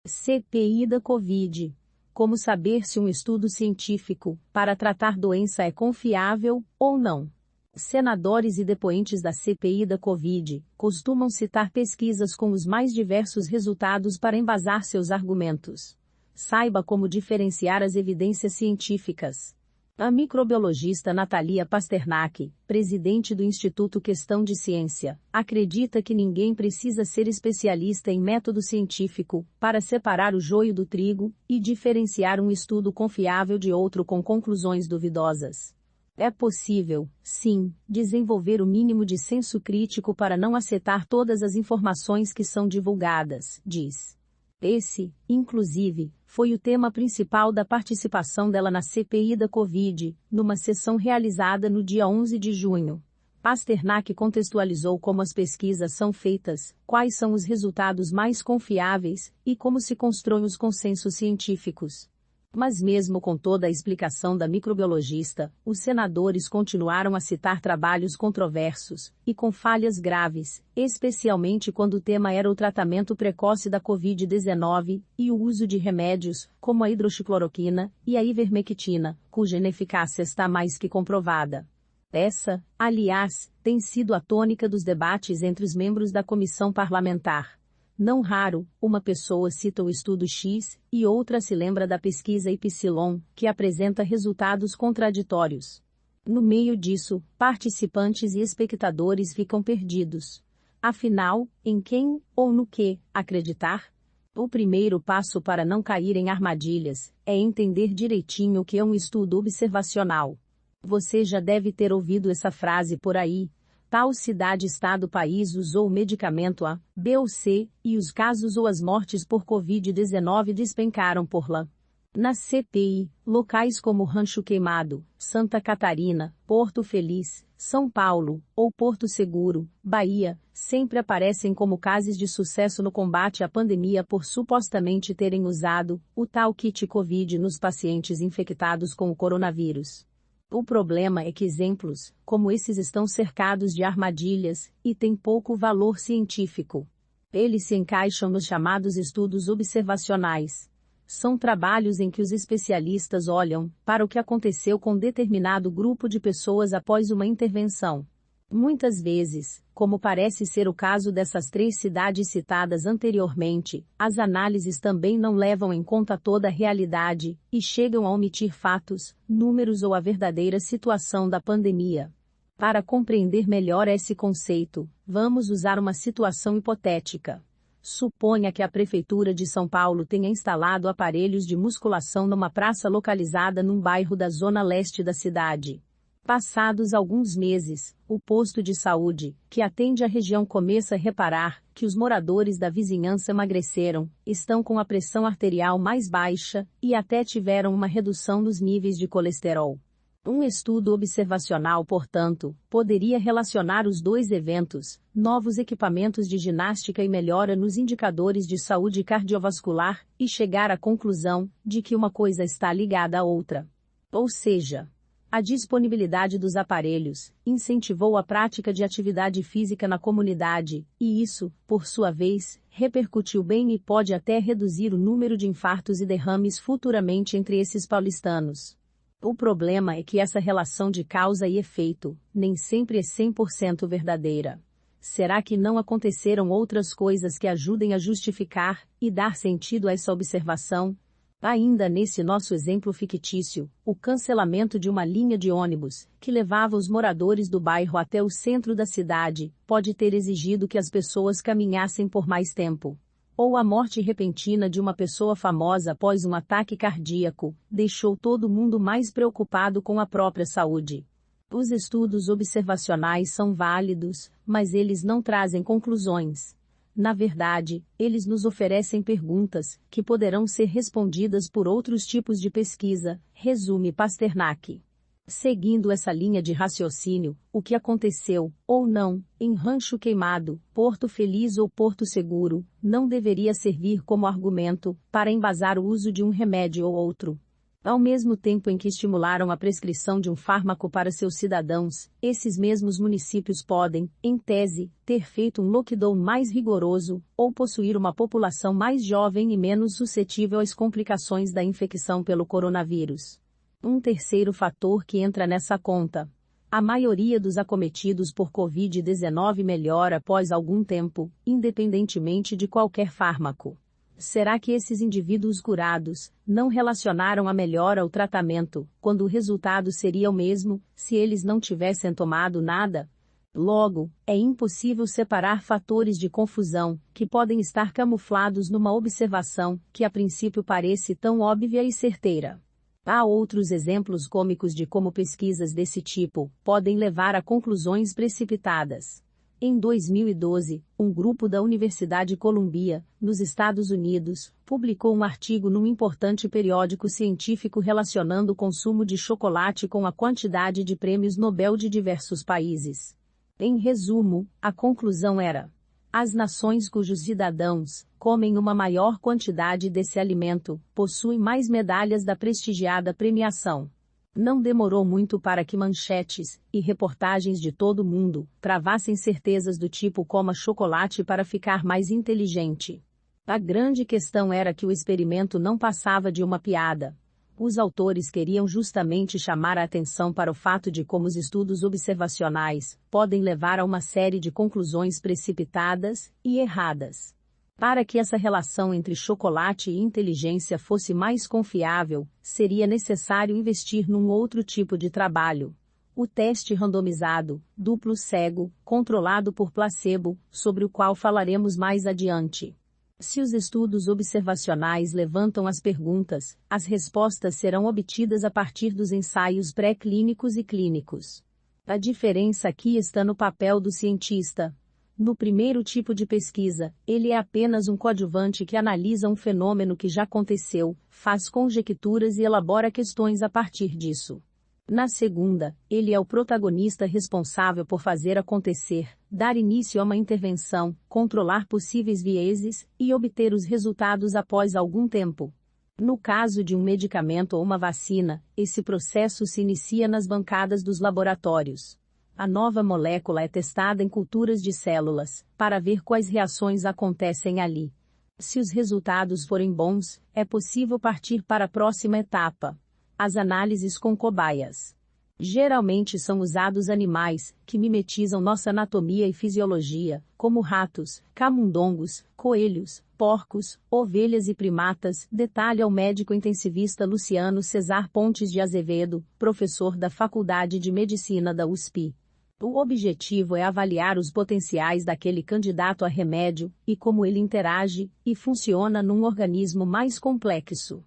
CPI da Covid. Como saber se um estudo científico para tratar doença é confiável ou não? Senadores e depoentes da CPI da Covid costumam citar pesquisas com os mais diversos resultados para embasar seus argumentos. Saiba como diferenciar as evidências científicas. A microbiologista Natalia Pasternak, presidente do Instituto Questão de Ciência, acredita que ninguém precisa ser especialista em método científico para separar o joio do trigo e diferenciar um estudo confiável de outro com conclusões duvidosas. É possível, sim, desenvolver o mínimo de senso crítico para não aceitar todas as informações que são divulgadas, diz. Esse, inclusive, foi o tema principal da participação dela na CPI da Covid, numa sessão realizada no dia 11 de junho. Pasternak contextualizou como as pesquisas são feitas, quais são os resultados mais confiáveis, e como se constroem os consensos científicos. Mas mesmo com toda a explicação da microbiologista, os senadores continuaram a citar trabalhos controversos, e com falhas graves, especialmente quando o tema era o tratamento precoce da Covid-19, e o uso de remédios, como a hidroxicloroquina, e a ivermectina, cuja ineficácia está mais que comprovada. Essa, aliás, tem sido a tônica dos debates entre os membros da comissão parlamentar. Não raro, uma pessoa cita o estudo X, e outra se lembra da pesquisa Y, que apresenta resultados contraditórios. No meio disso, participantes e espectadores ficam perdidos. Afinal, em quem, ou no que, acreditar? O primeiro passo para não cair em armadilhas é entender direitinho o que é um estudo observacional. Você já deve ter ouvido essa frase por aí. Tal cidade, estado, país usou o medicamento A, B ou C, e os casos ou as mortes por Covid-19 despencaram por lá. Na CPI, locais como Rancho Queimado, Santa Catarina, Porto Feliz, São Paulo, ou Porto Seguro, Bahia, sempre aparecem como casos de sucesso no combate à pandemia por supostamente terem usado o tal kit Covid nos pacientes infectados com o coronavírus. O problema é que exemplos, como esses, estão cercados de armadilhas, e têm pouco valor científico. Eles se encaixam nos chamados estudos observacionais. São trabalhos em que os especialistas olham para o que aconteceu com determinado grupo de pessoas após uma intervenção. Muitas vezes, como parece ser o caso dessas 3 cidades citadas anteriormente, as análises também não levam em conta toda a realidade, e chegam a omitir fatos, números ou a verdadeira situação da pandemia. Para compreender melhor esse conceito, vamos usar uma situação hipotética. Suponha que a Prefeitura de São Paulo tenha instalado aparelhos de musculação numa praça localizada num bairro da zona leste da cidade. Passados alguns meses, o posto de saúde, que atende a região, começa a reparar que os moradores da vizinhança emagreceram, estão com a pressão arterial mais baixa, e até tiveram uma redução nos níveis de colesterol. Um estudo observacional, portanto, poderia relacionar os dois eventos, novos equipamentos de ginástica e melhora nos indicadores de saúde cardiovascular, e chegar à conclusão de que uma coisa está ligada à outra. Ou seja, a disponibilidade dos aparelhos incentivou a prática de atividade física na comunidade, e isso, por sua vez, repercutiu bem e pode até reduzir o número de infartos e derrames futuramente entre esses paulistanos. O problema é que essa relação de causa e efeito nem sempre é 100% verdadeira. Será que não aconteceram outras coisas que ajudem a justificar e dar sentido a essa observação? Ainda nesse nosso exemplo fictício, o cancelamento de uma linha de ônibus, que levava os moradores do bairro até o centro da cidade, pode ter exigido que as pessoas caminhassem por mais tempo. Ou a morte repentina de uma pessoa famosa após um ataque cardíaco, deixou todo mundo mais preocupado com a própria saúde. Os estudos observacionais são válidos, mas eles não trazem conclusões. Na verdade, eles nos oferecem perguntas, que poderão ser respondidas por outros tipos de pesquisa, resume Pasternak. Seguindo essa linha de raciocínio, o que aconteceu, ou não, em Rancho Queimado, Porto Feliz ou Porto Seguro, não deveria servir como argumento para embasar o uso de um remédio ou outro. Ao mesmo tempo em que estimularam a prescrição de um fármaco para seus cidadãos, esses mesmos municípios podem, em tese, ter feito um lockdown mais rigoroso, ou possuir uma população mais jovem e menos suscetível às complicações da infecção pelo coronavírus. Um terceiro fator que entra nessa conta. A maioria dos acometidos por Covid-19 melhora após algum tempo, independentemente de qualquer fármaco. Será que esses indivíduos curados não relacionaram a melhora ao tratamento, quando o resultado seria o mesmo, se eles não tivessem tomado nada? Logo, é impossível separar fatores de confusão, que podem estar camuflados numa observação, que a princípio parece tão óbvia e certeira. Há outros exemplos cômicos de como pesquisas desse tipo podem levar a conclusões precipitadas. Em 2012, um grupo da Universidade Columbia, nos Estados Unidos, publicou um artigo num importante periódico científico relacionando o consumo de chocolate com a quantidade de prêmios Nobel de diversos países. Em resumo, a conclusão era: as nações cujos cidadãos comem uma maior quantidade desse alimento possuem mais medalhas da prestigiada premiação. Não demorou muito para que manchetes e reportagens de todo o mundo travassem certezas do tipo coma chocolate para ficar mais inteligente. A grande questão era que o experimento não passava de uma piada. Os autores queriam justamente chamar a atenção para o fato de como os estudos observacionais podem levar a uma série de conclusões precipitadas e erradas. Para que essa relação entre chocolate e inteligência fosse mais confiável, seria necessário investir num outro tipo de trabalho. O teste randomizado, duplo cego, controlado por placebo, sobre o qual falaremos mais adiante. Se os estudos observacionais levantam as perguntas, as respostas serão obtidas a partir dos ensaios pré-clínicos e clínicos. A diferença aqui está no papel do cientista. No primeiro tipo de pesquisa, ele é apenas um coadjuvante que analisa um fenômeno que já aconteceu, faz conjecturas e elabora questões a partir disso. Na segunda, ele é o protagonista responsável por fazer acontecer, dar início a uma intervenção, controlar possíveis vieses e obter os resultados após algum tempo. No caso de um medicamento ou uma vacina, esse processo se inicia nas bancadas dos laboratórios. A nova molécula é testada em culturas de células, para ver quais reações acontecem ali. Se os resultados forem bons, é possível partir para a próxima etapa: as análises com cobaias. Geralmente são usados animais, que mimetizam nossa anatomia e fisiologia, como ratos, camundongos, coelhos, porcos, ovelhas e primatas, detalha o médico intensivista Luciano Cesar Pontes de Azevedo, professor da Faculdade de Medicina da USP. O objetivo é avaliar os potenciais daquele candidato a remédio, e como ele interage e funciona num organismo mais complexo.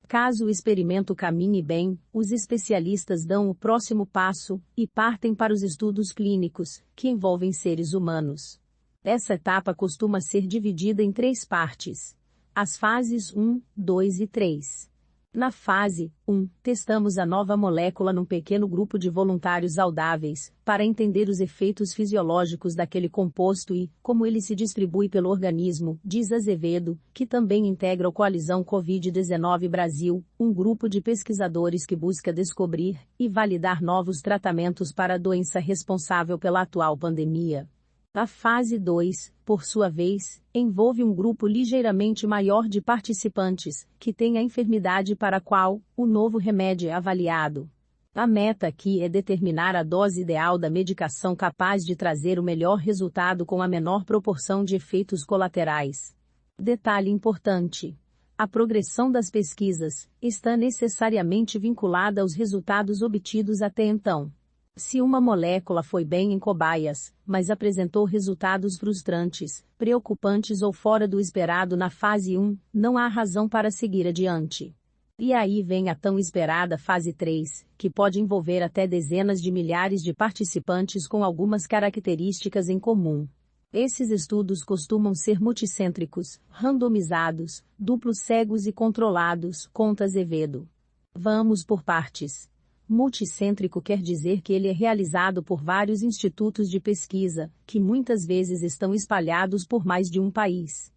Caso o experimento caminhe bem, os especialistas dão o próximo passo, e partem para os estudos clínicos, que envolvem seres humanos. Essa etapa costuma ser dividida em 3 partes. As fases 1, 2 e 3. Na fase 1, testamos a nova molécula num pequeno grupo de voluntários saudáveis, para entender os efeitos fisiológicos daquele composto e como ele se distribui pelo organismo, diz Azevedo, que também integra o Coalizão Covid-19 Brasil, um grupo de pesquisadores que busca descobrir e validar novos tratamentos para a doença responsável pela atual pandemia. A fase 2, por sua vez, envolve um grupo ligeiramente maior de participantes, que tem a enfermidade para a qual o novo remédio é avaliado. A meta aqui é determinar a dose ideal da medicação capaz de trazer o melhor resultado com a menor proporção de efeitos colaterais. Detalhe importante: a progressão das pesquisas está necessariamente vinculada aos resultados obtidos até então. Se uma molécula foi bem em cobaias, mas apresentou resultados frustrantes, preocupantes ou fora do esperado na fase 1, não há razão para seguir adiante. E aí vem a tão esperada fase 3, que pode envolver até dezenas de milhares de participantes com algumas características em comum. Esses estudos costumam ser multicêntricos, randomizados, duplos cegos e controlados, conta Azevedo. Vamos por partes. Multicêntrico quer dizer que ele é realizado por vários institutos de pesquisa, que muitas vezes estão espalhados por mais de um país.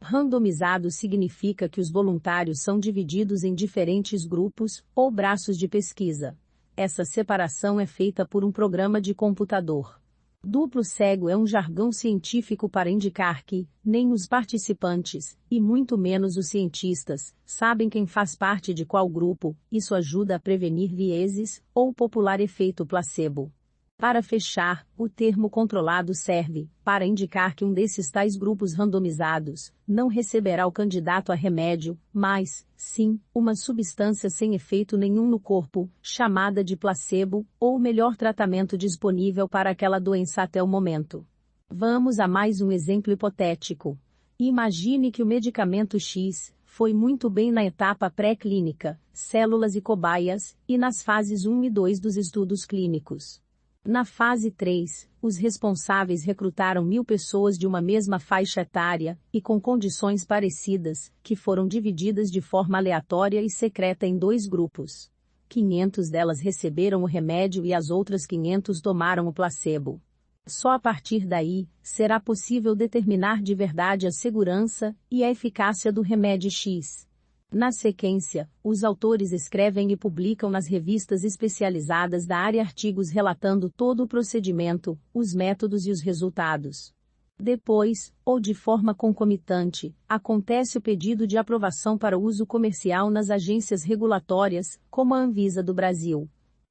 Randomizado significa que os voluntários são divididos em diferentes grupos, ou braços de pesquisa. Essa separação é feita por um programa de computador. Duplo cego é um jargão científico para indicar que, nem os participantes, e muito menos os cientistas, sabem quem faz parte de qual grupo. Isso ajuda a prevenir vieses, ou o popular efeito placebo. Para fechar, o termo controlado serve para indicar que um desses tais grupos randomizados não receberá o candidato a remédio, mas, sim, uma substância sem efeito nenhum no corpo, chamada de placebo, ou o melhor tratamento disponível para aquela doença até o momento. Vamos a mais um exemplo hipotético. Imagine que o medicamento X foi muito bem na etapa pré-clínica, células e cobaias, e nas fases 1 e 2 dos estudos clínicos. Na fase 3, os responsáveis recrutaram 1.000 pessoas de uma mesma faixa etária, e com condições parecidas, que foram divididas de forma aleatória e secreta em 2 grupos. 500 delas receberam o remédio e as outras 500 tomaram o placebo. Só a partir daí, será possível determinar de verdade a segurança e a eficácia do remédio X. Na sequência, os autores escrevem e publicam nas revistas especializadas da área artigos relatando todo o procedimento, os métodos e os resultados. Depois, ou de forma concomitante, acontece o pedido de aprovação para uso comercial nas agências regulatórias, como a Anvisa do Brasil.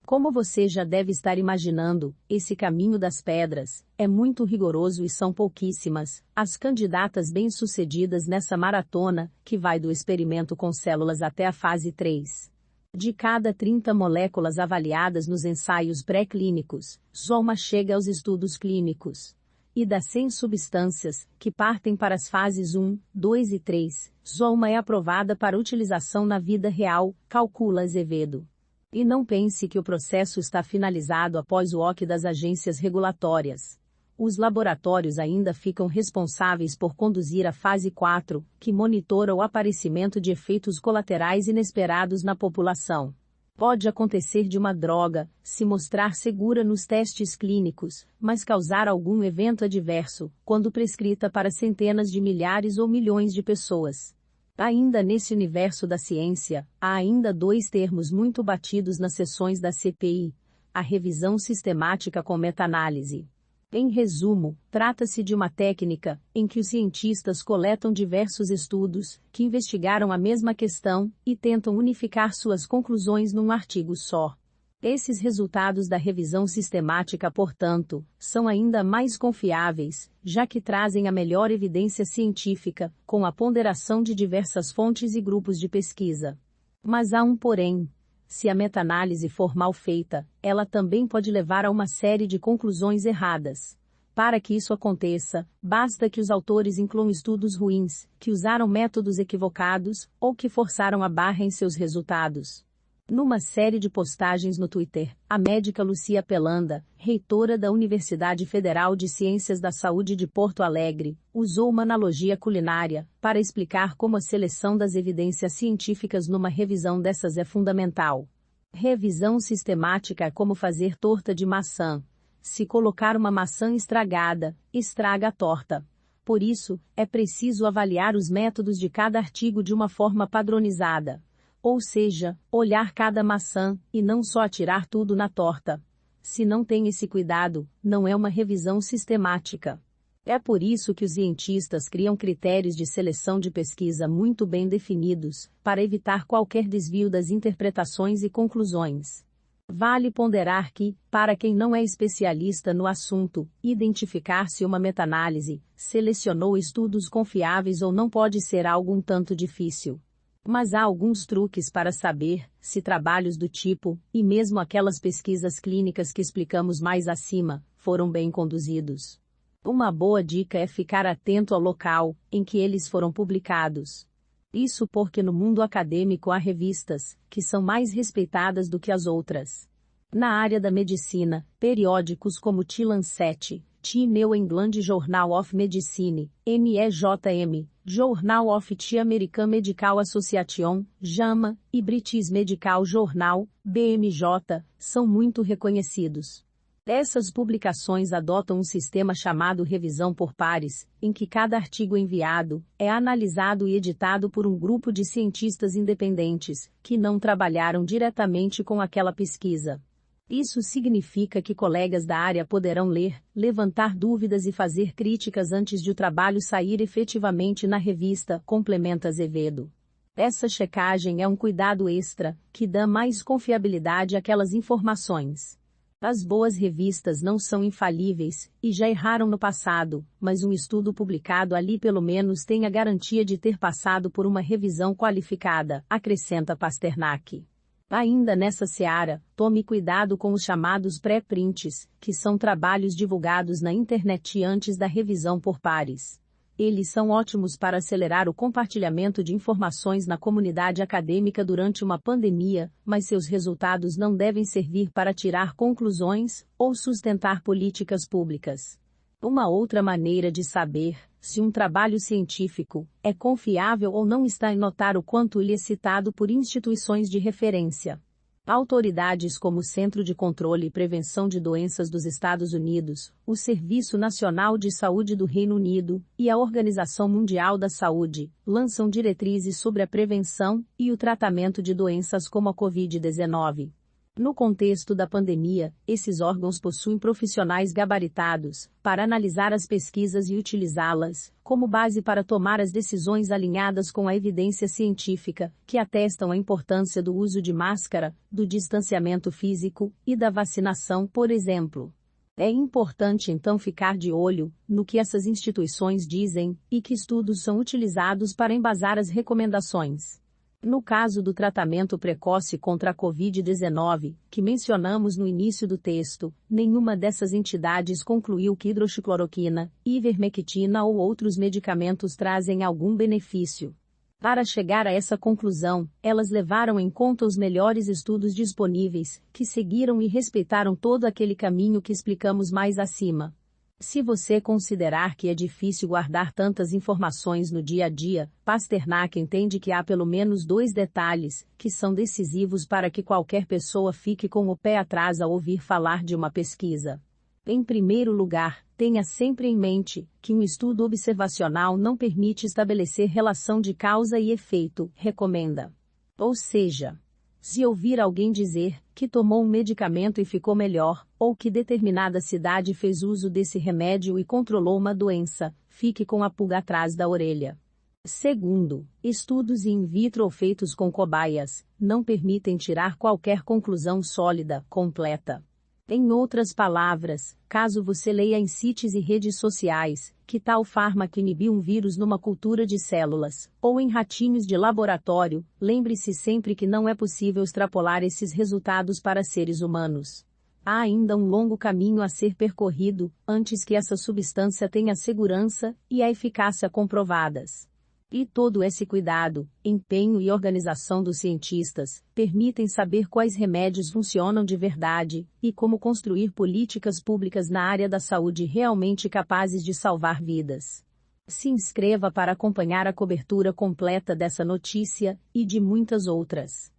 Como você já deve estar imaginando, esse caminho das pedras é muito rigoroso e são pouquíssimas as candidatas bem-sucedidas nessa maratona, que vai do experimento com células até a fase 3. De cada 30 moléculas avaliadas nos ensaios pré-clínicos, só uma chega aos estudos clínicos. E das 100 substâncias, que partem para as fases 1, 2 e 3, só uma é aprovada para utilização na vida real, calcula Azevedo. E não pense que o processo está finalizado após o OK das agências regulatórias. Os laboratórios ainda ficam responsáveis por conduzir a fase 4, que monitora o aparecimento de efeitos colaterais inesperados na população. Pode acontecer de uma droga se mostrar segura nos testes clínicos, mas causar algum evento adverso, quando prescrita para centenas de milhares ou milhões de pessoas. Ainda nesse universo da ciência, há ainda 2 termos muito batidos nas sessões da CPI: a revisão sistemática com meta-análise. Em resumo, trata-se de uma técnica em que os cientistas coletam diversos estudos que investigaram a mesma questão e tentam unificar suas conclusões num artigo só. Esses resultados da revisão sistemática, portanto, são ainda mais confiáveis, já que trazem a melhor evidência científica, com a ponderação de diversas fontes e grupos de pesquisa. Mas há um porém. Se a meta-análise for mal feita, ela também pode levar a uma série de conclusões erradas. Para que isso aconteça, basta que os autores incluam estudos ruins, que usaram métodos equivocados, ou que forçaram a barra em seus resultados. Numa série de postagens no Twitter, a médica Lucia Pelanda, reitora da Universidade Federal de Ciências da Saúde de Porto Alegre, usou uma analogia culinária para explicar como a seleção das evidências científicas numa revisão dessas é fundamental. Revisão sistemática é como fazer torta de maçã. Se colocar uma maçã estragada, estraga a torta. Por isso, é preciso avaliar os métodos de cada artigo de uma forma padronizada. Ou seja, olhar cada maçã, e não só atirar tudo na torta. Se não tem esse cuidado, não é uma revisão sistemática. É por isso que os cientistas criam critérios de seleção de pesquisa muito bem definidos, para evitar qualquer desvio das interpretações e conclusões. Vale ponderar que, para quem não é especialista no assunto, identificar se uma meta-análise selecionou estudos confiáveis ou não pode ser algo um tanto difícil. Mas há alguns truques para saber se trabalhos do tipo, e mesmo aquelas pesquisas clínicas que explicamos mais acima, foram bem conduzidos. Uma boa dica é ficar atento ao local em que eles foram publicados. Isso porque no mundo acadêmico há revistas que são mais respeitadas do que as outras. Na área da medicina, periódicos como The Lancet, The New England Journal of Medicine, NEJM, Journal of the American Medical Association, JAMA, e British Medical Journal, BMJ, são muito reconhecidos. Essas publicações adotam um sistema chamado revisão por pares, em que cada artigo enviado é analisado e editado por um grupo de cientistas independentes, que não trabalharam diretamente com aquela pesquisa. Isso significa que colegas da área poderão ler, levantar dúvidas e fazer críticas antes de o trabalho sair efetivamente na revista, complementa Azevedo. Essa checagem é um cuidado extra, que dá mais confiabilidade àquelas informações. As boas revistas não são infalíveis, e já erraram no passado, mas um estudo publicado ali pelo menos tem a garantia de ter passado por uma revisão qualificada, acrescenta Pasternak. Ainda nessa seara, tome cuidado com os chamados pré-prints, que são trabalhos divulgados na internet antes da revisão por pares. Eles são ótimos para acelerar o compartilhamento de informações na comunidade acadêmica durante uma pandemia, mas seus resultados não devem servir para tirar conclusões ou sustentar políticas públicas. Uma outra maneira de saber se um trabalho científico é confiável ou não está em notar o quanto ele é citado por instituições de referência. Autoridades como o Centro de Controle e Prevenção de Doenças dos Estados Unidos, o Serviço Nacional de Saúde do Reino Unido e a Organização Mundial da Saúde lançam diretrizes sobre a prevenção e o tratamento de doenças como a Covid-19. No contexto da pandemia, esses órgãos possuem profissionais gabaritados para analisar as pesquisas e utilizá-las como base para tomar as decisões alinhadas com a evidência científica, que atestam a importância do uso de máscara, do distanciamento físico e da vacinação, por exemplo. É importante então ficar de olho no que essas instituições dizem e que estudos são utilizados para embasar as recomendações. No caso do tratamento precoce contra a Covid-19, que mencionamos no início do texto, nenhuma dessas entidades concluiu que hidroxicloroquina, ivermectina ou outros medicamentos trazem algum benefício. Para chegar a essa conclusão, elas levaram em conta os melhores estudos disponíveis, que seguiram e respeitaram todo aquele caminho que explicamos mais acima. Se você considerar que é difícil guardar tantas informações no dia a dia, Pasternak entende que há pelo menos 2 detalhes, que são decisivos para que qualquer pessoa fique com o pé atrás ao ouvir falar de uma pesquisa. Em primeiro lugar, tenha sempre em mente que um estudo observacional não permite estabelecer relação de causa e efeito, recomenda. Ou seja, se ouvir alguém dizer que tomou um medicamento e ficou melhor, ou que determinada cidade fez uso desse remédio e controlou uma doença, fique com a pulga atrás da orelha. Segundo, estudos in vitro feitos com cobaias não permitem tirar qualquer conclusão sólida, completa. Em outras palavras, caso você leia em sites e redes sociais que tal fármaco inibiu um vírus numa cultura de células, ou em ratinhos de laboratório, lembre-se sempre que não é possível extrapolar esses resultados para seres humanos. Há ainda um longo caminho a ser percorrido, antes que essa substância tenha a segurança e a eficácia comprovadas. E todo esse cuidado, empenho e organização dos cientistas permitem saber quais remédios funcionam de verdade e como construir políticas públicas na área da saúde realmente capazes de salvar vidas. Se inscreva para acompanhar a cobertura completa dessa notícia e de muitas outras.